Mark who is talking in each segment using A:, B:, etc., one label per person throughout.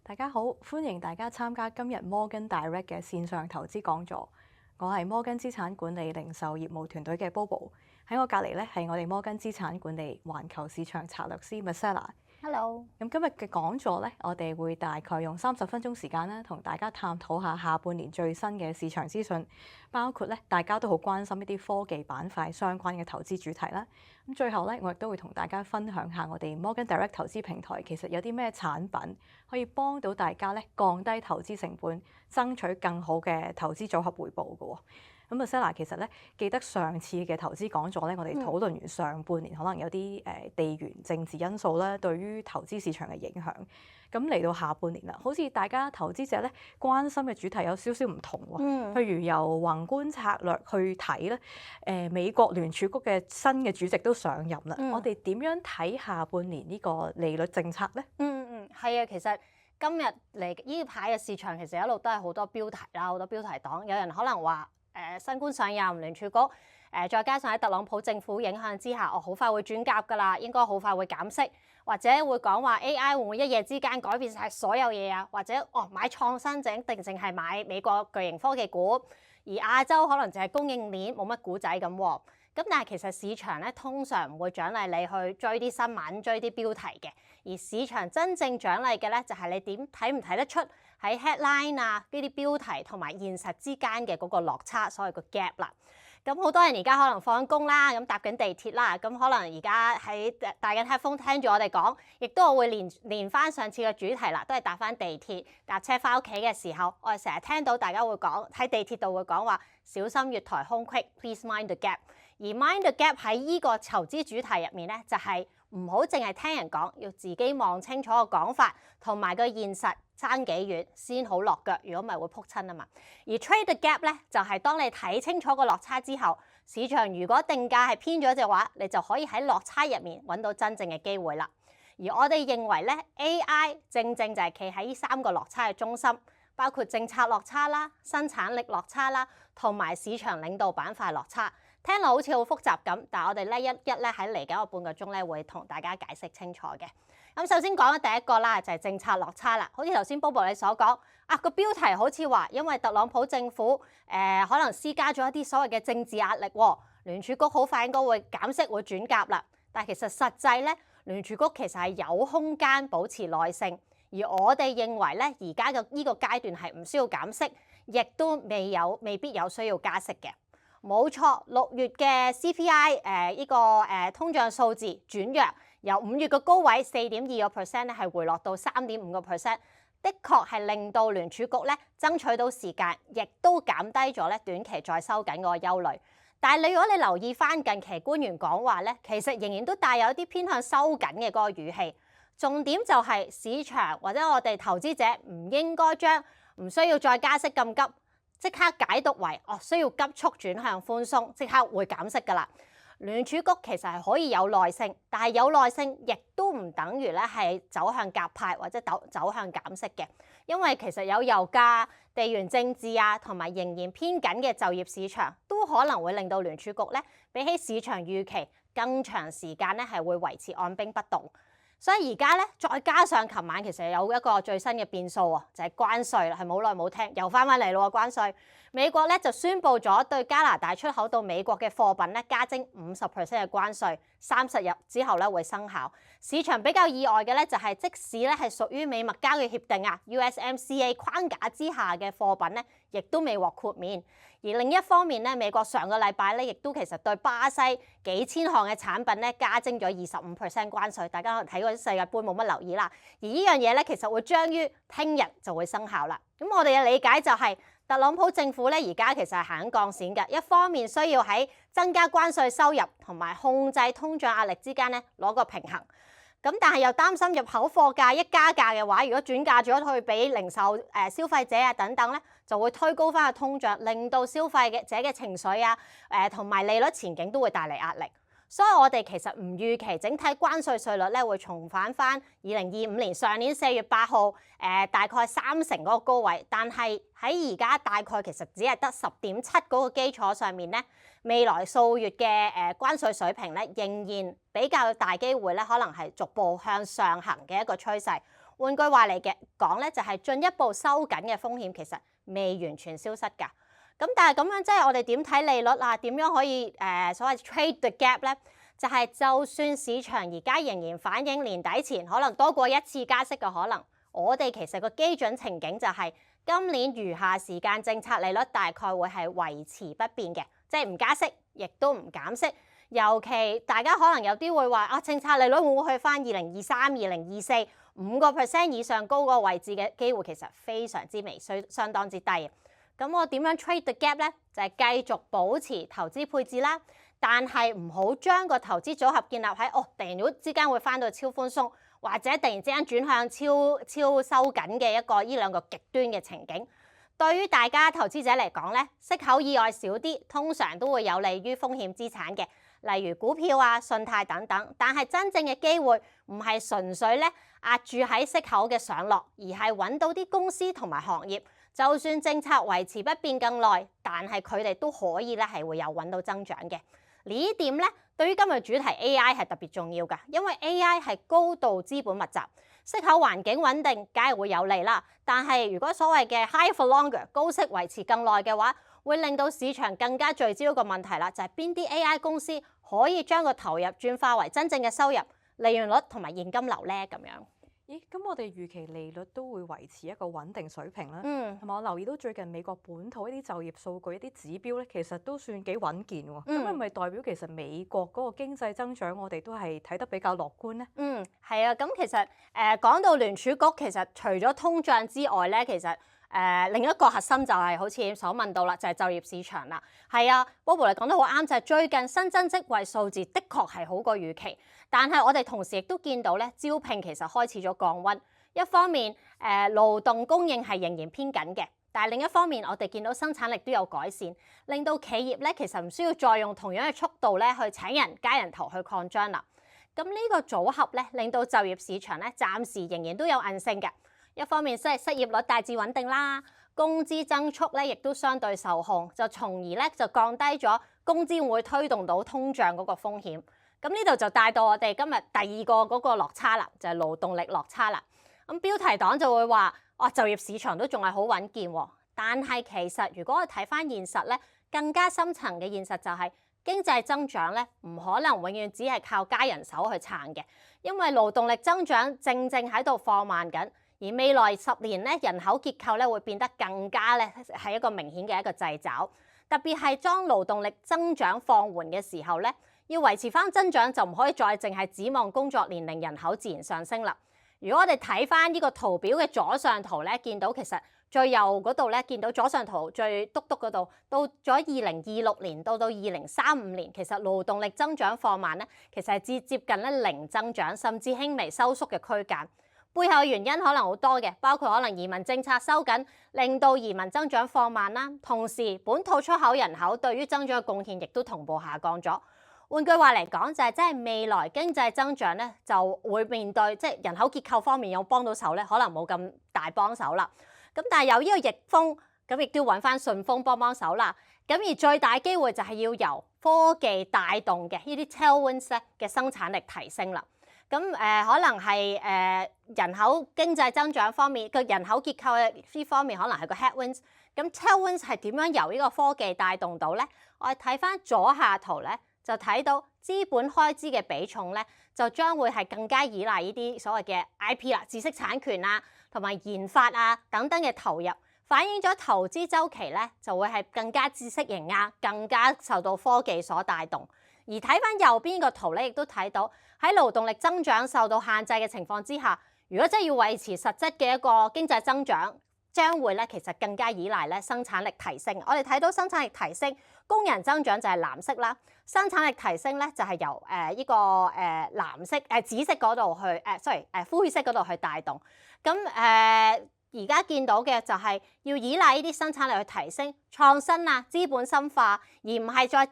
A: 大家好，歡迎大家參加今日摩根 Direct 嘅線上投資講座。我係摩根資產管理零售業務團隊嘅 Bobo， 喺我隔離咧係我哋摩根資產管理環球市場策略師 Marcella。
B: Hello，
A: 咁今日嘅講座咧，我哋會大概用30分鐘時間啦，同大家探討下半年最新嘅市場資訊，包括咧大家都好關心一啲科技板塊相關嘅投資主題啦。咁最後咧，我亦都會同大家分享下我哋摩根 Direct 投資平台其實有啲咩產品可以幫到大家咧降低投資成本，爭取更好嘅投資組合回報嘅喎。咁Marcella其實咧記得上次嘅投資講座咧，我哋討論完上半年可能有啲地緣政治因素啦，對於投資市場嘅影響。咁嚟到下半年啦，好似大家投資者咧關心嘅主題有少少唔同喎。譬如由宏觀策略去睇咧，美國聯儲局嘅新嘅主席都上任啦。我哋點樣睇下半年呢個利率政策咧？
B: 係啊，其實今日嚟呢排嘅市場其實一路都係好多標題啦，好多標題黨。有人可能話新官上任聯儲局再加上喺特朗普政府影響之下，好快會轉鴿㗎啦，應該好快會減息，或者會講話 AI 會唔會一夜之間改變晒所有嘢啊？或者買創新淨定淨係買美國巨型科技股，而亞洲可能就係供應鏈冇乜股仔咁喎。咁但係其實市場咧通常唔會獎勵你去追啲新聞、追啲標題嘅，而市場真正獎勵嘅咧就係你點睇唔睇得出喺 headline 啊呢啲標題同埋現實之間嘅嗰個落差，所謂個 gap 啦。咁好多人而家可能放緊工啦，咁搭緊地鐵啦，咁可能而家喺戴緊 headphone 聽住我哋講，亦都我會連翻上次嘅主題啦，都係搭翻地鐵搭車翻屋企嘅時候，我哋成日聽到大家會講喺地鐵度會講話小心月台空隙 ，please mind the gap。而 mind the gap 喺依個投資主題入面咧，就係唔好淨係聽人講，要自己望清楚個講法同埋個現實爭幾遠先好落腳，如果唔係會撲親啊嘛。而 trade the gap 咧，就係當你睇清楚個落差之後，市場如果定價係偏咗嘅話，你就可以喺落差入面揾到真正嘅機會啦。而我哋認為咧 ，AI 正正就係企喺呢3個落差嘅中心，包括政策落差啦、生產力落差啦，同埋市場領導板塊落差。聽落好似好複雜咁，但係我哋咧一咧喺嚟緊個半個鐘咧會同大家解釋清楚嘅。咁首先講第一個啦，就係政策落差啦。好似頭先 Bobo 你所講，個標題好似話因為特朗普政府可能施加咗一啲所謂嘅政治壓力，聯儲局好快應該會減息會轉鴿啦。但係其實實際咧，聯儲局其實係有空間保持耐性，而我哋認為咧而家嘅呢個階段係唔需要減息，亦都未必有需要加息嘅。冇錯，6月嘅 CPI 通脹數字轉弱，由5月嘅高位4.2%咧係回落到3.5%，的確係令到聯儲局咧爭取到時間，亦都減低咗咧短期再收緊嗰個憂慮。但係如果你留意翻近期官員講話咧，其實仍然都帶有一啲偏向收緊嘅嗰個語氣。重點就係市場或者我哋投資者唔應該將唔需要再加息咁急，即刻解讀為需要急速轉向寬鬆，即刻會減息㗎啦。聯儲局其實係可以有耐性，但係有耐性亦都唔等於咧係走向鴿派或者走向減息嘅，因為其實有油價、地緣政治啊，同埋仍然偏緊嘅就業市場，都可能會令到聯儲局咧比起市場預期更長時間咧係會維持按兵不動。所以而家咧，再加上琴晚其實有一個最新嘅變數喎，就係關稅啦，係冇耐冇聽，又翻嚟咯喎關稅。美國咧就宣布咗對加拿大出口到美國嘅貨品咧加徵50% 嘅關稅，30日之後咧會生效。市場比較意外嘅咧就係即使咧係屬於美墨交易協定啊 USMCA 框架之下嘅貨品咧，亦都未獲豁免。而另一方面咧，美國上個禮拜咧亦都其實對巴西幾千項嘅產品咧加徵咗25% 關稅。大家可能睇過啲世界盃冇乜留意啦。而呢樣嘢咧其實會將於聽日就會生效啦。咁我哋嘅理解就係特朗普政府咧而家其實係行緊鋼線嘅，一方面需要喺增加關稅收入同埋控制通脹壓力之間咧攞個平衡。咁但係又擔心入口貨價一加價嘅話，如果轉嫁咗去俾零售消費者啊等等咧，就會推高翻個通脹，令到消費者嘅情緒啊同埋利率前景都會帶嚟壓力。所以我哋其實唔預期整體關稅稅率咧會重返翻2025年上年4月8號大概30%嗰個高位，但係喺而家大概其實只係得10.7嗰個基礎上面咧，未來數月嘅關稅水平咧仍然比較大機會咧可能係逐步向上行嘅一個趨勢。換句話嚟嘅講咧，就係進一步收緊嘅風險其實未完全消失㗎。咁但係咁樣即係我哋點睇利率啊？點樣可以所謂 trade the gap 咧？就係就算市場而家仍然反映年底前可能多過一次加息嘅可能，我哋其實個基準情景就係今年餘下時間政策利率大概會係維持不變嘅，即係唔加息，亦都唔減息。尤其大家可能有啲會話啊，政策利率會唔會去翻2023、2024 5% 以上高個位置嘅機會其實非常之微，相當之低。咁我點樣 trade the gap 咧？就係繼續保持投資配置啦，但係唔好將個投資組合建立喺突然之間會翻到超寬鬆，或者突然之間轉向超收緊嘅呢兩個極端嘅情景。對於大家投資者嚟講咧，息口意外少啲，通常都會有利於風險資產嘅，例如股票啊、信貸等等。但係真正嘅機會唔係純粹咧壓住喺息口嘅上落，而係揾到啲公司同埋行業，就算政策維持不變更耐，但係佢哋都可以咧係會有揾到增長嘅。呢點咧，對於今日主題 AI 係特別重要㗎，因為 AI 係高度資本密集，息口環境穩定，梗係會有利啦。但係如果所謂嘅 high for longer 高息維持更耐嘅話，會令到市場更加聚焦個問題啦，就係邊啲 AI 公司可以將個投入轉化為真正嘅收入、利潤率同埋現金流咧咁樣。
A: 咦，咁我哋預期利率都會維持一個穩定水平啦。同埋我留意到最近美國本土一啲就業數據、一啲指標咧，其實都算幾穩健喎。咁係咪代表其實美國嗰個經濟增長，我哋都係睇得比較樂觀咧？
B: 係啊，咁其實講到聯儲局，其實除咗通脹之外咧，其實另一個核心就係好似所問到啦，就係就業市場啦。係啊，Bobo 你講得好啱，就係最近新增職位數字的確係好過預期，但係我哋同時亦都見到咧，招聘其實開始咗降溫。一方面勞動供應係仍然偏緊嘅，但係另一方面我哋見到生產力都有改善，令到企業咧其實唔需要再用同樣嘅速度咧去請人加人頭去擴張啦。咁呢個組合咧，令到就業市場咧暫時仍然都有韌性嘅。一方面即係失業率大致穩定啦，工資增速咧亦都相對受控，就從而咧就降低咗工資會推動到通脹嗰個風險。咁呢度就帶到我哋今日第二個嗰個落差啦，就係勞動力落差啦。咁標題黨就會話，就業市場都仲係好穩健喎。但係其實如果我睇翻現實咧，更加深層嘅現實就係經濟增長咧唔可能永遠只係靠加人手去撐嘅，因為勞動力增長正喺度放慢緊。而未來10年咧，人口結構咧會變得更加咧係一個明顯嘅一個掣肘。特別係當勞動力增長放緩嘅時候咧，要維持翻增長就唔可以再淨係指望工作年齡人口自然上升啦。如果我哋睇翻呢個圖表嘅左上圖咧，見到其實最右嗰度咧，見到左上圖最篤篤嗰度，到咗2026年到2035年，其實勞動力增長放慢咧，其實係接近咧零增長，甚至輕微收縮嘅區間。背後嘅原因可能好多嘅，包括可能移民政策收緊，令到移民增長放慢啦。同時，本土出口人口對於增長嘅貢獻亦都同步下降咗。換句話嚟講，就係即係未來經濟增長咧，就會面對即係人口結構方面有幫到手咧，可能冇咁大幫手啦。咁但係有呢個逆風，咁亦都要揾翻順風幫手啦。咁而最大機會就係要由科技帶動嘅呢啲 tailwinds 咧嘅生產力提升啦。咁可能係人口經濟增長方面個人口結構嘅呢方面可能係個 headwinds。咁 tailwinds 係點樣由呢個科技帶動到咧？我哋睇翻左下圖咧，就睇到資本開支嘅比重咧，就將會係更加依賴呢啲所謂嘅 IP 啦、知識產權啊，同埋研發啊等等嘅投入，反映咗投資週期咧就會係更加知識型啊，更加受到科技所帶動。而睇翻右邊個圖咧，亦都睇到喺勞動力增長受到限制嘅情況之下，如果真係要維持實質嘅一個經濟增長，將會咧其實更加依賴咧生產力提升。我哋睇到生產力提升，工人增長就係藍色啦，生產力提升咧就係由呢個藍色紫色嗰度去灰色嗰度去帶動。咁而家見到嘅就係要依賴呢啲生產力去提升創新啊、資本深化，而唔係再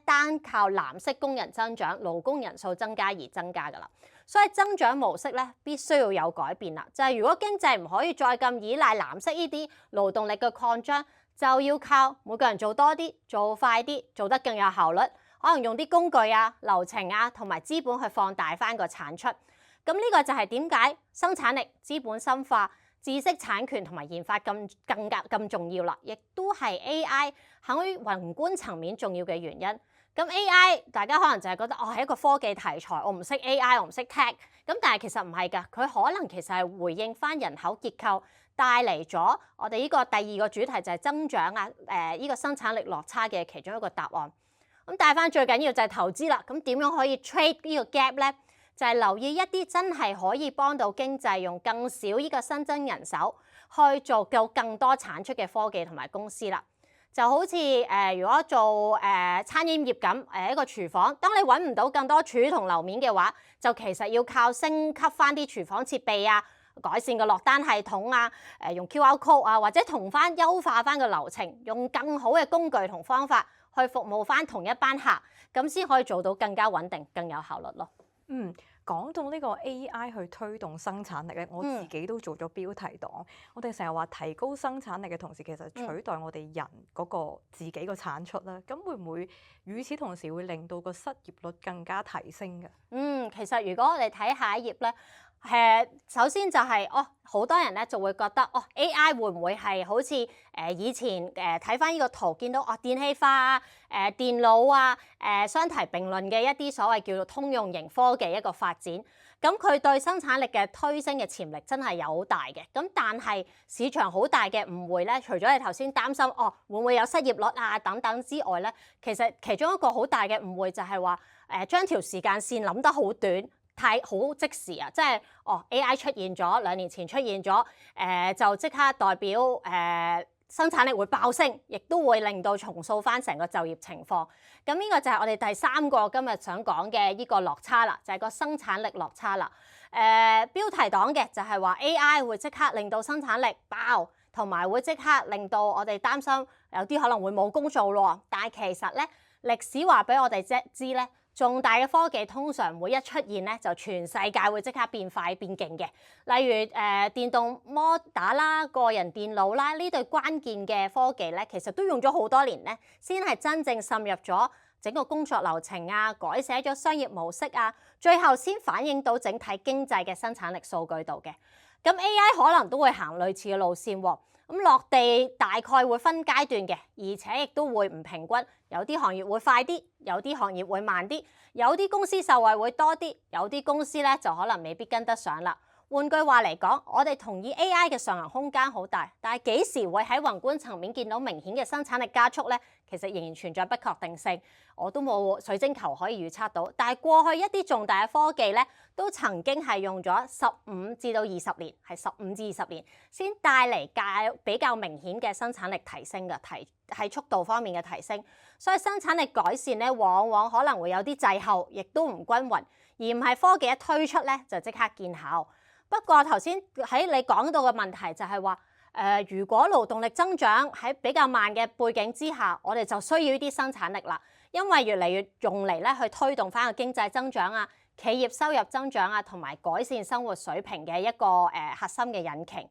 B: 單靠藍色工人增長、勞工人數增加而增加㗎啦。所以增長模式咧必須要有改變啦。就係如果經濟唔可以再咁依賴藍色呢啲勞動力嘅擴張，就要靠每個人做多啲、做快啲、做得更有效率，可能用啲工具啊、流程啊同埋資本去放大翻個產出。咁呢個就係點解生產力、資本深化、知識產權同埋研發咁重要啦，亦都係 AI 喺宏觀層面重要嘅原因。咁 AI 大家可能就係覺得係一個科技題材，我唔識 AI，我唔識 tech。咁但係其實唔係㗎，佢可能其實係回應翻人口結構帶嚟咗我哋呢個第二個主題就係增長啊，呢個生產力落差嘅其中一個答案。咁帶翻最緊要就係投資啦。咁點樣可以 trade 呢個 gap 咧？就係留意一啲真係可以幫到經濟用更少呢個新增人手去做到更多產出嘅科技同埋公司啦。就好似如果做餐飲業咁，一個廚房，當你揾唔到更多廚同樓面嘅話，就其實要靠升級翻啲廚房設備啊，改善個落單系統啊，用 QR code 啊，或者同翻優化翻個流程，用更好嘅工具同方法去服務翻同一班客，咁先可以做到更加穩定、更有效率咯。
A: 講到呢個 AI 去推動生產力咧，我自己都做咗標題黨。我哋成日話提高生產力嘅同時，其實取代我哋人嗰個自己個產出啦。咁會唔會與此同時會令到個失業率更加提升嘅？
B: 其實如果我哋睇下一頁咧，首先就係好多人咧就會覺得AI 會唔會係好似以前睇翻呢個圖見到電氣化啊、電腦啊、相提並論嘅一啲所謂叫做通用型科技一個發展，咁佢對生產力嘅推升嘅潛力真係有好大嘅。咁但係市場好大嘅誤會咧，除咗你頭先擔心會唔會有失業率啊等等之外咧，其實其中一個好大嘅誤會就係話將條時間線諗得好短。太好即時啊！即係AI 出現咗2年前出現咗，就即刻代表生產力會爆升，亦都會令到重塑翻成個就業情況。咁呢個就係我哋第3個今日想講嘅呢個落差啦，就係個生產力落差啦。標題黨嘅就係話 AI 會即刻令到生產力爆，同埋會即刻令到我哋擔心有啲可能會冇工做咯。但係其實咧，歷史話俾我哋知咧。重大嘅科技通常每一出現咧，就全世界會即刻變快變勁嘅。例如電動摩打啦、個人電腦啦，呢對關鍵嘅科技咧，其實都用咗好多年咧，先係真正滲入咗整個工作流程啊，改寫咗商業模式啊，最後先反映到整體經濟嘅生產力數據度嘅。咁 AI 可能都會行類似嘅路線喎。咁落地大概會分階段嘅，而且亦都會唔平均。有啲行業會快啲，有啲行業會慢啲，有啲公司受惠會多啲，有啲公司咧就可能未必跟得上啦。換句話嚟講，我哋同意 AI 嘅上行空間好大，但係幾時會喺宏觀層面見到明顯嘅生產力加速呢？其實仍然存在不確定性，我都冇水晶球可以預測到。但係過去一啲重大嘅科技呢，都曾經係用咗15至到20年，係15至20年先帶嚟比較明顯嘅生產力提升嘅係速度方面嘅提升。所以生產力改善呢，往往可能會有啲滯後，亦都唔均勻，而唔係科技一推出呢，就即刻見效。不過頭先喺你講到嘅問題就係話，如果勞動力增長喺比較慢嘅背景之下，我哋就需要呢啲生產力啦，因為越嚟越用嚟咧去推動翻個經濟增長啊、企業收入增長啊，同埋改善生活水平嘅一個核心嘅引擎。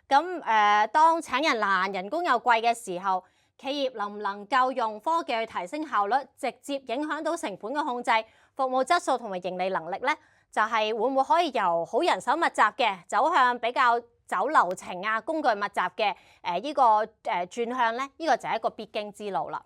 B: 咁當請人難、人工又貴嘅時候，企業能唔能夠用科技去提升效率，直接影響到成本嘅控制、服務質素同埋盈利能力呢？就係會唔會可以由好人手密集嘅走向比較走流程啊、工具密集嘅呢個轉向呢？呢個就係一個必經之路啦。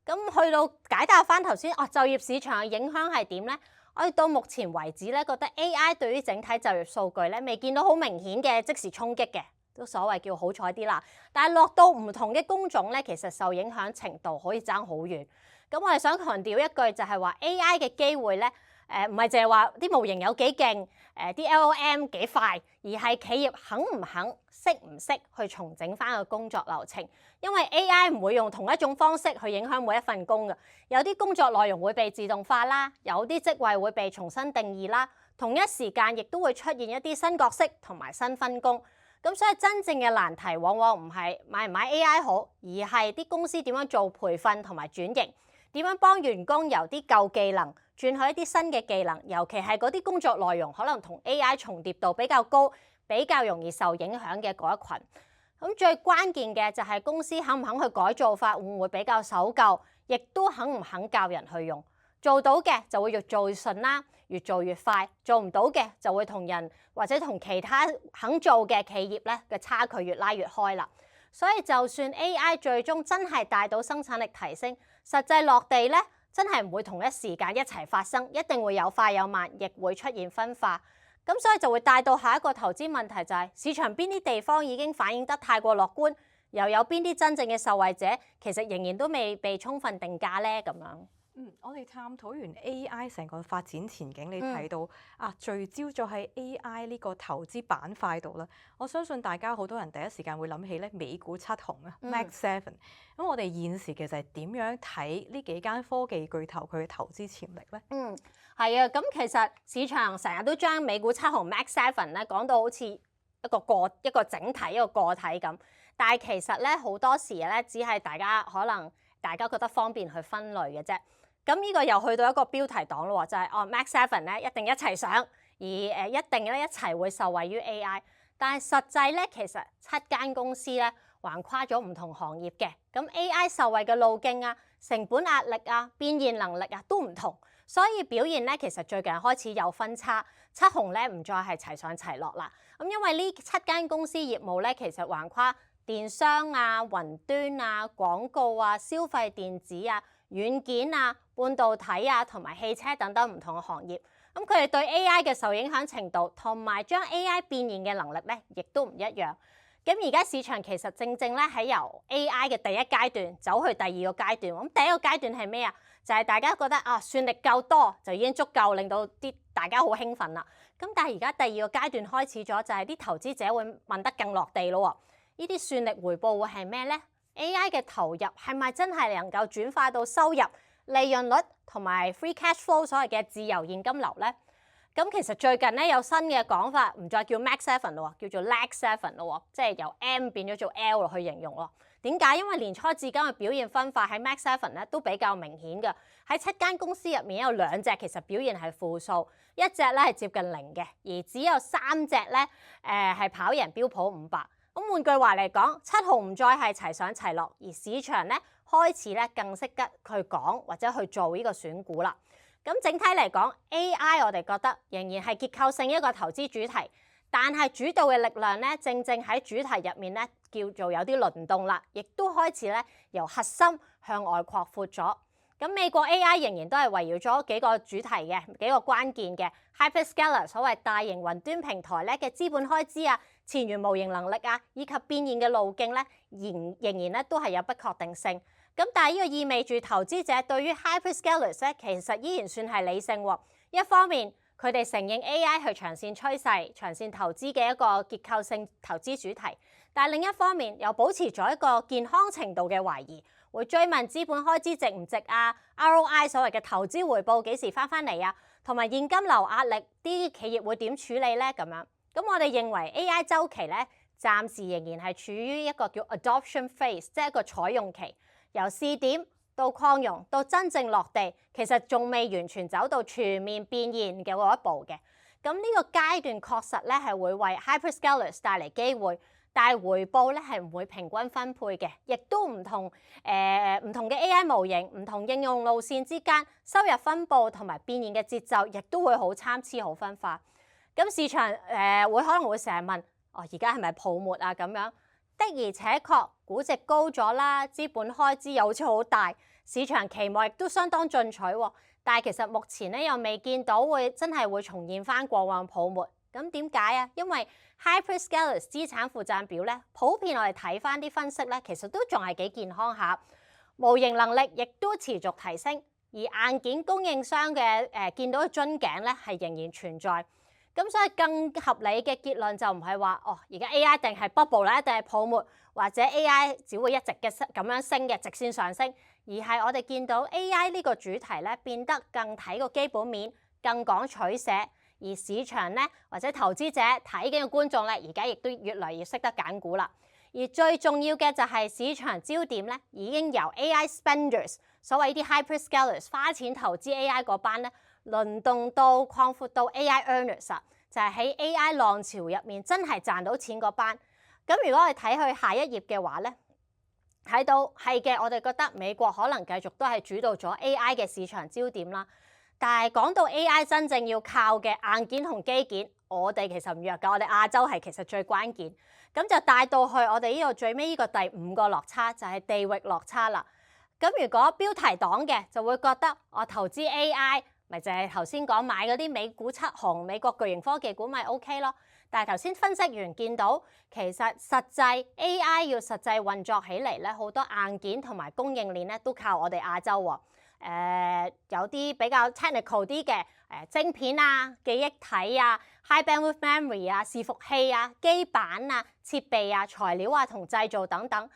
B: 咁去到解答翻頭先就業市場嘅影響係點呢？我哋到目前為止咧，覺得 AI 對於整體就業數據咧，未見到好明顯嘅即時衝擊嘅，都所謂叫好彩啲啦。但係落到唔同嘅工種咧，其實受影響程度可以爭好遠。咁我哋想強調一句就係話 AI 嘅機會咧。唔係淨係話啲模型有幾勁，啲 LLM 幾快，而係企業肯唔肯、識唔識去重整翻個工作流程。因為 AI 唔會用同一種方式去影響每一份工嘅，有啲工作內容會被自動化啦，有啲職位會被重新定義啦，同一時間亦都會出現一啲新角色同埋新分工。咁所以真正嘅難題往往唔係買唔買 AI 好，而係啲公司點樣做培訓同埋轉型，點樣幫員工由啲舊技能轉去一啲新嘅技能，尤其係嗰啲工作內容可能同 AI 重疊度比較高，比較容易受影響嘅嗰一群。咁最關鍵嘅就係公司肯唔肯去改做法，會唔會比較守舊，亦都肯唔肯教人去用。做到嘅就會越做越順啦，越做越快；做唔到嘅就會同人或者同其他肯做嘅企業咧嘅差距越拉越開啦。所以就算 AI 最終真係帶到生產力提升，實際落地咧真係唔會同一時間一齊發生，一定會有快有慢，亦會出現分化。咁所以就會帶到下一個投資問題，就係市場邊啲地方已經反映得太過樂觀，又有邊啲真正嘅受惠者其實仍然都未被充分定價咧咁樣。
A: 我哋探討完 AI 成個發展前景，你睇到聚焦咗喺 AI 呢個投資板塊度啦。我相信大家好多人第一時間會諗起咧美股七雄Mag 7。咁我哋現時其實係點樣睇呢幾間科技巨頭佢嘅投資潛力咧？
B: 係啊，咁其實市場成日都將美股七雄 Mag 7咧講到好似一個整體一個個體咁，但係其實咧好多時咧只係大家覺得方便去分類嘅啫。咁呢個又去到一個標題黨咯，就係Mag 7咧一定一齊上，而一定咧一齊會受惠於 AI。但係實際咧其實7間公司咧橫跨咗唔同行業嘅，咁 AI 受惠嘅路徑啊、成本壓力啊、變現能力啊都唔同，所以表現咧其實最近開始有分差，七雄咧唔再係齊上齊落啦。咁因為呢7間公司業務咧其實橫跨電商啊、雲端啊、廣告啊、消費電子啊、軟件啊、半導體啊同埋汽車等等唔同嘅行業，咁佢哋對 AI 嘅受影響程度同埋將 AI 變現嘅能力咧，亦都唔一樣。咁而家市場其實正正咧喺由 AI 嘅第一階段走去第二個階段。咁第一個階段係咩啊？就係大家覺得算力夠多就已經足夠令到大家好興奮啦。咁但係而家第二個階段開始咗，就係啲投資者會問得更落地咯。呢啲算力回報會係咩呢？ AI 嘅投入係咪真係能夠轉化到收入、利潤率同埋 free cash flow 所謂嘅自由現金流呢？咁其實最近咧有新嘅講法，唔再叫 Mag 7咯，叫做 Lag 7咯，即係由 M 變咗做 L 去形容咯。點解？因為年初至今嘅表現分化喺 Mag 7咧都比較明顯嘅。喺7間公司入面有2隻其實表現係負數，一隻咧係接近0嘅，而只有3隻咧係跑贏標普500。咁換句話嚟講，七雄唔再係齊上齊落，而市場咧開始咧更識得去講或者去做呢個選股啦。咁整體嚟講 ，AI 我哋覺得仍然係結構性一個投資主題，但係主導嘅力量咧，正正喺主題入面咧叫做有啲輪動啦，亦都開始咧由核心向外擴闊咗。咁美國 AI 仍然都係圍繞咗幾個主題嘅幾個關鍵嘅 hyperscaler 所謂大型雲端平台咧嘅資本開支啊、前沿模型能力啊，以及變現嘅路徑咧，仍然咧都係有不確定性。咁但係呢個意味住投資者對於 hyperscalers 咧，其實依然算係理性喎。一方面佢哋承認 AI 係長線趨勢、長線投資嘅一個結構性投資主題，但係另一方面又保持咗一個健康程度嘅懷疑，會追問資本開支值唔值啊、ROI 所謂嘅投資回報幾時翻嚟啊，同埋現金流壓力啲企業會點處理咧咁樣。咁我哋認為 AI 週期咧，暫時仍然係處於一個叫 adoption phase， 即係一個採用期。由試點到擴容到真正落地，其實仲未完全走到全面變現嘅嗰一步嘅。咁呢個階段確實咧係會為 hyperscalers 帶嚟機會，但係回報咧係唔會平均分配嘅，亦都唔同嘅 AI 模型、唔同應用路線之間收入分佈同埋變現嘅節奏，亦都會好參差、好分化。咁市場可能會成日問：而家係咪泡沫啊？咁樣。的而且確，估值高咗啦，資本開支又好似好大，市場期望亦都相當進取喎。但係其實目前咧又未見到真係會重現翻過往泡沫。咁點解啊？因為 hyperscalers 資產負債表咧，普遍我哋睇翻啲分析咧，其實都仲係幾健康下，模型能力亦都持續提升，而硬件供應商嘅見到嘅樽頸咧係仍然存在。咁所以更合理嘅結論就唔係話而家 AI 定係 bubble 啦，一定係泡沫，或者 AI 只會一直嘅咁樣升嘅直線上升，而係我哋見到 AI 呢個主題咧變得更睇個基本面，更講取捨，而市場咧或者投資者睇緊嘅觀眾咧，而家亦都越嚟越識得揀股啦。而最重要嘅就係市場焦點咧已經由 AI spenders 所謂啲 hyperscalers 花錢投資 AI 嗰班咧，輪動到擴闊到 AI earners 就係喺 AI 浪潮入面真係賺到錢嗰班。咁如果我哋睇去下一頁嘅話咧，睇到係嘅，我哋覺得美國可能繼續都係主導咗 AI 嘅市場焦點啦。但係講到 AI 真正要靠嘅硬件同基建，我哋其實唔弱㗎，我哋亞洲係其實最關鍵。咁就帶到去我哋呢個最尾呢個第5個落差，就係地域落差啦。咁如果標題黨嘅就會覺得我投資 AI，咪就係頭先講買嗰啲美股七雄、美國巨型科技股咪 OK 咯。但係頭先分析員見到，其實實際 AI 要實際運作起嚟咧，好多硬件同埋供應鏈咧都靠我哋亞洲喎。有啲比較 technical 啲嘅晶片啊、記憶體啊、high bandwidth memory 啊、伺服器啊、基板啊、設備啊、材料啊同製造等等。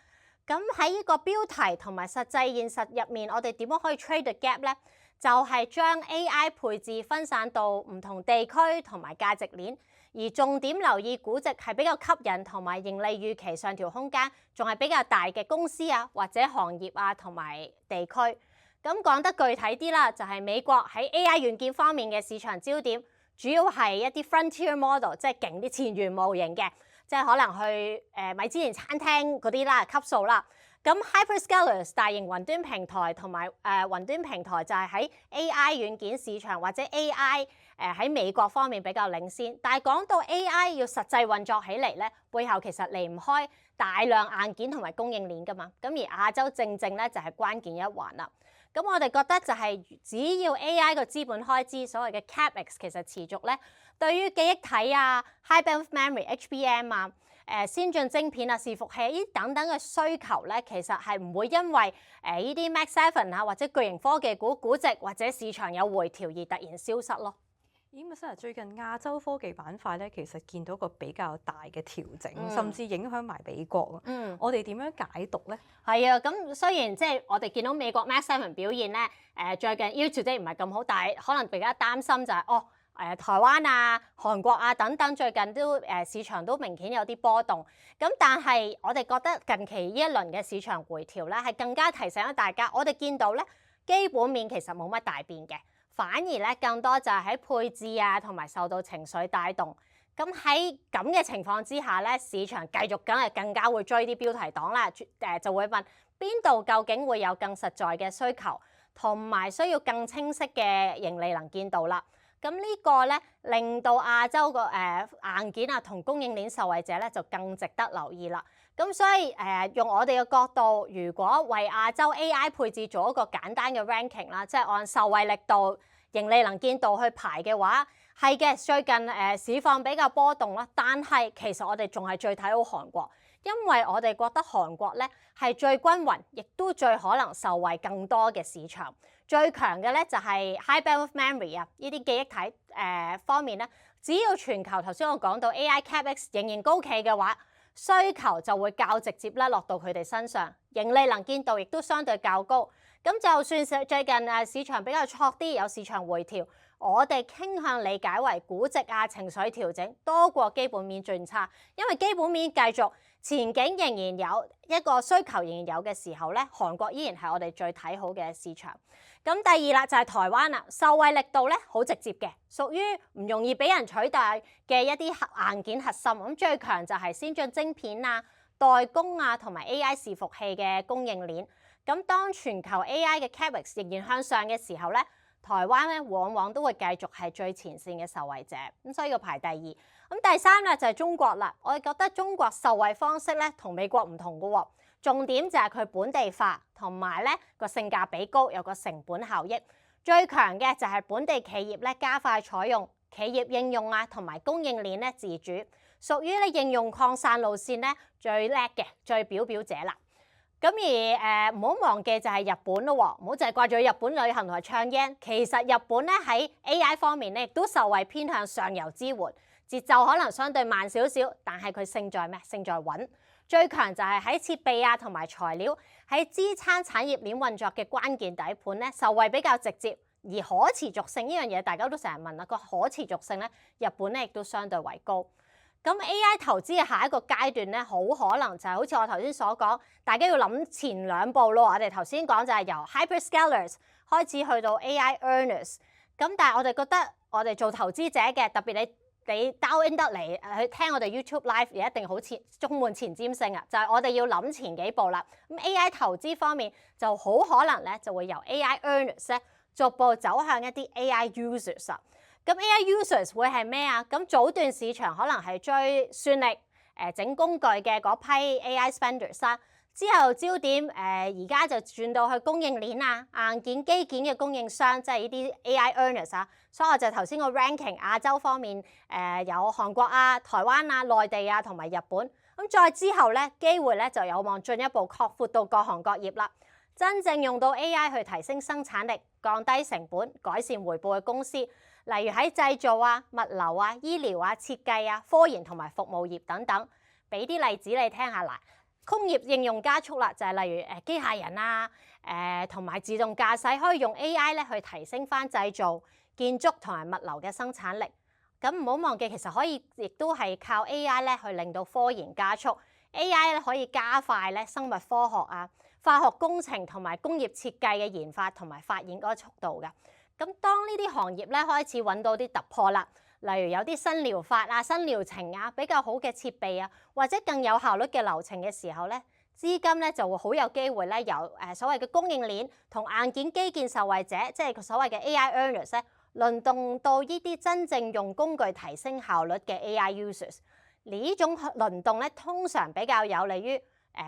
B: 咁喺呢個標題同埋實際現實入面，我哋點樣可以 trade the gap 呢？就係將 AI 配置分散到唔同地區同埋價值鏈，而重點留意估值係比較吸引同埋盈利預期上調空間仲係比較大嘅公司啊，或者行業啊同埋地區。咁講得具體啲啦，就係美國喺 AI 軟件方面嘅市場焦點，主要係一啲 frontier model， 即係勁啲前沿模型嘅，即係可能去米芝蓮餐廳嗰啲啦級數啦。咁 hyperscalers 大型雲端平台同埋雲端平台就係喺 AI 軟件市場或者 AI 喺美國方面比較領先。但係講到 AI 要實際運作起嚟咧，背後其實離唔開大量硬件同埋供應鏈噶嘛。咁而亞洲正正咧就係關鍵一環啦。咁我哋覺得就係只要 AI 個資本開支，所謂嘅 CapEx 其實持續咧，對於記憶體啊、high bandwidth memory、HBM 啊、先進晶片啊、伺服器呢等等嘅需求咧，其實係唔會因為呢啲 Max 7啊或者巨型科技股估值或者市場有回調而突然消失咯。
A: 咦，Michelle，最近亞洲科技板塊咧，其實見到個比較大嘅調整，甚至影響埋美國。我哋點樣解讀咧？
B: 係啊，咁雖然即係我哋見到美國 Max 7表現咧，最近 year to date 唔係咁好，但係可能比較擔心就係台灣啊、韓國啊等等，最近都市場都明顯有啲波動。咁但係我哋覺得近期呢一輪嘅市場回調咧，係更加提醒咗大家，我哋見到咧基本面其實冇乜大變嘅。反而咧，更多就係喺配置啊，同埋受到情緒帶動。咁喺咁嘅情況之下咧，市場繼續梗係更加會追啲標題黨啦。就會問邊度究竟會有更實在嘅需求，同埋需要更清晰嘅盈利能見度啦。咁呢個咧令到亞洲個硬件啊同供應鏈受惠者咧就更值得留意啦。咁所以用我哋嘅角度，如果為亞洲 AI 配置做一個簡單嘅 ranking 啦，即係按受惠力度、盈利能見度去排嘅話，係嘅。最近市況比較波動啦，但係其實我哋仲係最睇好韓國，因為我哋覺得韓國咧係最均勻，亦都最可能受惠更多嘅市場。最強嘅咧就係 high bandwidth memory 啊，呢啲記憶體方面咧，只要全球頭先我講到 AI CapEx 仍然高企嘅話，需求就會較直接咧落到佢哋身上，盈利能見度亦都相對較高。咁就算最近市場比較錯啲，有市場回調，我哋傾向理解為估值啊情緒調整多過基本面轉差，因為基本面繼續前景仍然有一個需求仍然有嘅時候咧，韓國依然係我哋最睇好嘅市場。咁第二啦就係台灣啦，受惠力度咧好直接嘅，屬於唔容易俾人取代嘅一啲硬件核心。咁最強就係先進晶片啊、代工啊同埋 AI 伺服器嘅供應鏈。咁當全球 AI 嘅 CapEx 仍然向上嘅時候咧，台灣咧往往都會繼續係最前線嘅受惠者。咁所以要排第二。咁第三咧就係中國啦，我哋覺得中國受惠方式咧同美國唔同嘅喎。重點就係佢本地化，同埋咧個性價比高，有個成本效益。最強嘅就係本地企業咧加快採用企業應用啊，同埋供應鏈咧自主，屬於咧應用擴散路線咧最叻嘅、最表者啦。咁而唔好忘記就係日本咯喎，唔好淨係掛住去日本旅行同埋唱 yen。其實日本咧喺 AI 方面咧亦都受惠偏向上游支援，節奏可能相對慢少少，但係佢勝在咩？勝在穩。最強就係喺設備啊同埋材料，喺支撐產業鏈運作嘅關鍵底盤咧，受惠比較直接。而可持續性呢樣嘢大家都成日問啦，個可持續性咧日本咧亦都相對為高。咁 AI 投資嘅下一個階段咧，好可能就係好似我頭先所講，大家要諗前兩步咯。我哋頭先講就係由 hyperscalers 開始去到 AI earners。咁但係我哋覺得我哋做投資者嘅，特別你你 down in 得嚟去聽我哋 YouTube Live，一定好充滿前瞻性啊！就係我哋要諗前幾步啦。咁 AI 投資方面就好可能咧，就會由 AI earners 咧逐步走向一啲 AI users 啊。咁 AI users 會係咩啊？咁早段市場可能係追算力整工具嘅嗰批 AI spenders 啦。之後焦點而家就轉到去供應鏈啊、硬件基建嘅供應商，即係呢啲 AI earners 啊。所以我就頭先個 ranking 亞洲方面有韓國啊、台灣啊、內地啊同埋日本。咁再之後咧，機會咧就有望進一步擴闊到各行各業啦。真正用到 AI 去提升生產力、降低成本、改善回報嘅公司，例如喺製造啊、物流啊、醫療啊、設計啊、科研同埋服務業等等。俾啲例子你聽下啦。工業應用加速啦，就係例如機械人啊、同埋自動駕駛可以用 AI 咧去提升翻製造、建築同埋物流嘅生產力。咁唔好忘記，其實可以亦都係靠 AI 咧去令到科研加速。AI 咧可以加快咧生物科學啊、化學工程同埋工業設計嘅研發同埋發現嗰個速度㗎。咁當呢啲行業咧開始揾到啲突破啦。例如有啲新療法啊、新療程啊、比較好嘅設備啊，或者更有效率嘅流程嘅時候咧，資金咧就會好有機會咧由所謂嘅供應鏈同硬件基建受惠者，即係所謂嘅 AI earners 咧，輪動到呢啲真正用工具提升效率嘅 AI users。呢種輪動咧，通常比較有利於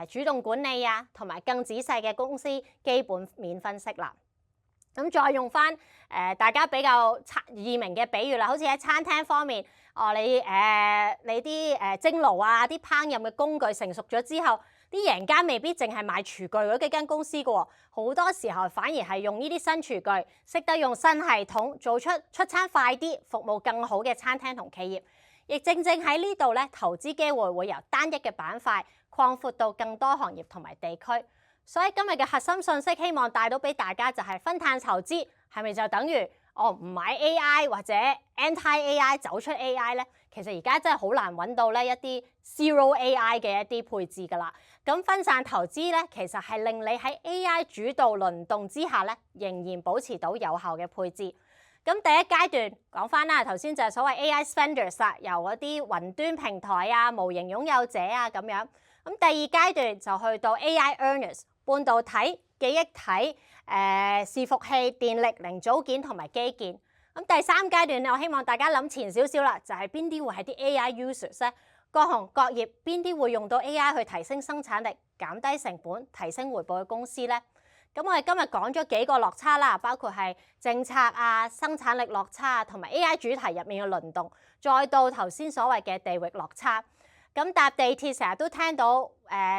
B: 主動管理啊，同埋更仔細嘅公司基本面分析啦。咁再用翻大家比較易明嘅比喻啦，好似喺餐廳方面，你啲蒸爐啊、啲烹飪嘅工具成熟咗之後，啲贏家未必淨係賣廚具嗰幾間公司嘅喎，好多時候反而係用呢啲新廚具，識得用新系統，做出餐快啲、服務更好嘅餐廳同企業。亦正正喺呢度咧，投資機會會由單一嘅板塊擴闊到更多行業同埋地區。所以今日嘅核心信息，希望帶到俾大家就係分碳投資係咪就等於唔買 AI 或者 anti AI 走出 AI 咧？其實而家真係好難揾到咧一啲 zero AI 嘅一啲配置㗎啦。咁分散投資咧，其實係令你喺 AI 主導輪動之下咧，仍然保持到有效嘅配置。咁第一階段講翻啦，頭先就係所謂 AI spenders 啦，由嗰啲雲端平台啊、模型擁有者啊咁樣。咁第二階段就去到 AI earners。半導體、記憶體、伺服器、電力零組件同埋基建。咁第三階段咧，我希望大家諗前少少啦，就係邊啲會係啲 AI users 咧？各行各業邊啲會用到 AI 去提升生產力、減低成本、提升回報嘅公司咧？咁我哋今日講咗幾個落差啦，包括係政策啊、生產力落差啊，同埋 AI 主題入面嘅輪動，再到頭先所謂嘅地域落差。咁搭地鐵成日都聽到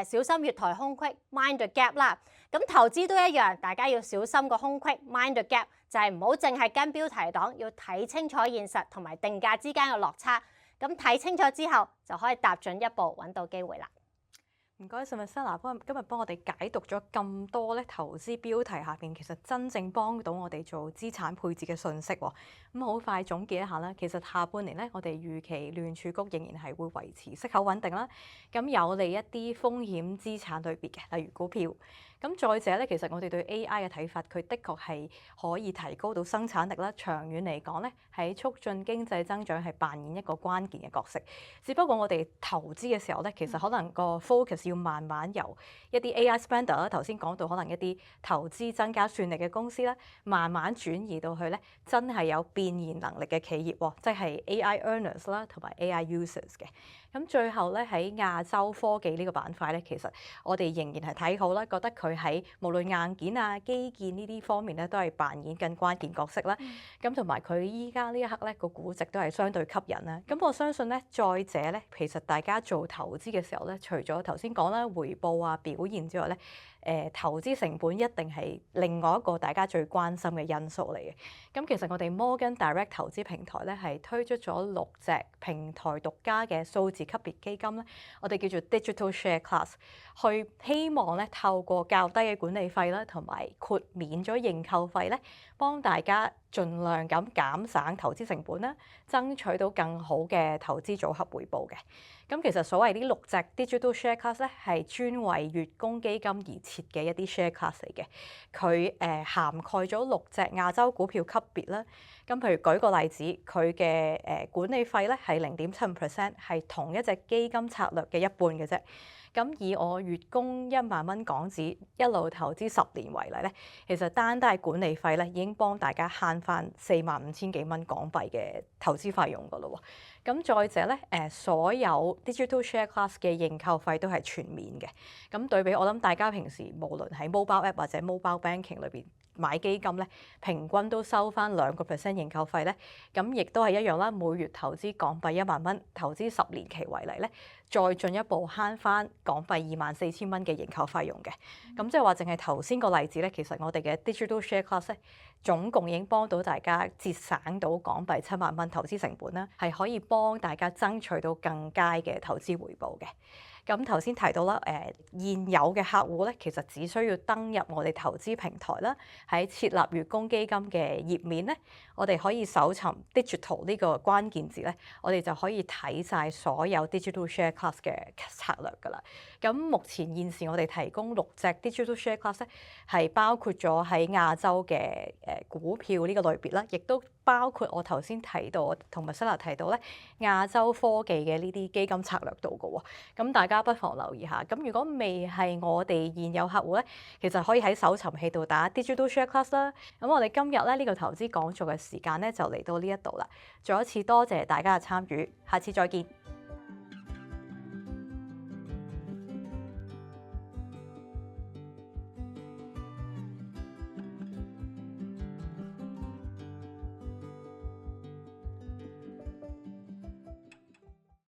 B: 小心月台空隙 mind the gap 啦。咁投資都一樣，大家要小心個空隙 mind the gap，就係唔好淨係跟標題黨，要睇清楚現實同埋定價之間嘅落差。咁睇清楚之後，就可以踏進一步揾到機會啦。
A: 唔該晒，Marcella，今日幫我哋解讀咗咁多咧投資標題下邊，其實真正幫到我哋做資產配置嘅信息喎。咁好快總結一下啦，其實下半年咧，我哋預期聯儲局仍然係會維持息口穩定啦。咁有利一啲風險資產類別嘅，例如股票。咁再者咧，其實我哋對 AI 嘅睇法，佢的確係可以提高到生產力啦。長遠嚟講咧，喺促進經濟增長係扮演一個關鍵嘅角色。只不過我哋投資嘅時候咧，其實可能個 focus 要慢慢由一啲 AI spender 啦，頭先講到可能一啲投資增加算力嘅公司咧，慢慢轉移到去咧真係有變現能力嘅企業喎，即係 AI earners 啦，同埋 AI users 嘅。咁最後咧喺亞洲科技呢個板塊咧，其實我哋仍然係睇好啦，覺得佢喺無論硬件啊、基建呢啲方面咧，都係扮演緊關鍵角色啦。咁同埋佢依家呢一刻咧個估值都係相對吸引啦。咁我相信咧，再者咧，其實大家做投資嘅時候咧，除咗頭先講啦回報啊表現之外咧，投資成本一定係另外一個大家最關心嘅因素嚟嘅。咁其實我哋 Morgan Direct 投資平台咧係推出咗6隻平台獨家嘅數字級別基金咧，我哋叫做 Digital Share Class， 去希望咧透過較低嘅管理費啦，同埋豁免咗認購費咧，幫大家盡量咁減省投資成本啦，爭取到更好嘅投資組合回報嘅。咁其實所謂啲6隻 digital share class 咧，係專為月供基金而設嘅一啲 share class 嚟嘅。佢涵蓋咗6隻亞洲股票級別啦。咁譬如舉個例子，佢嘅管理費咧係0.75%，係同一隻基金策略嘅一半嘅啫。咁以我月供1萬蚊港紙一路投資10年為例咧，其實單係管理費咧已經幫大家慳翻45,000幾蚊港幣嘅投資費用噶咯喎。咁再者咧，所有 digital share class 嘅認購費都係全免嘅。咁對比我諗大家平時無論喺 mobile app 或者 mobile banking 裏邊買基金咧，平均都收翻2% 認購費咧。咁亦都係一樣啦，每月投資港幣1萬蚊，投資10年期為例咧，再進一步慳翻港幣24,000蚊嘅認購費用嘅。咁即係話淨係頭先個例子咧，其實我哋嘅 digital share class 咧，總共已經幫到大家節省到港幣7萬蚊投資成本啦，係可以幫大家爭取到更佳嘅投資回報嘅。咁頭先提到啦，現有嘅客戶咧，其實只需要登入我哋投資平台啦，喺設立月供基金嘅頁面咧，我哋可以搜尋 digital 呢個關鍵字咧，我哋就可以睇晒所有 digital share class 嘅策略㗎啦。咁目前現時我哋提供6隻 digital share class 咧，係包括咗喺亞洲嘅股票呢個類別啦，亦都包括我頭先提到同埋Priscilla提到咧亞洲科技嘅呢啲基金策略度㗎喎。咁大家不妨留意下。咁如果未係我哋現有客戶咧，其實可以喺搜尋器度打 digital share class 啦。咁我哋今日咧呢個投資講座嘅時間咧就嚟到呢一度啦。再一次多謝大家嘅參與，下次再見。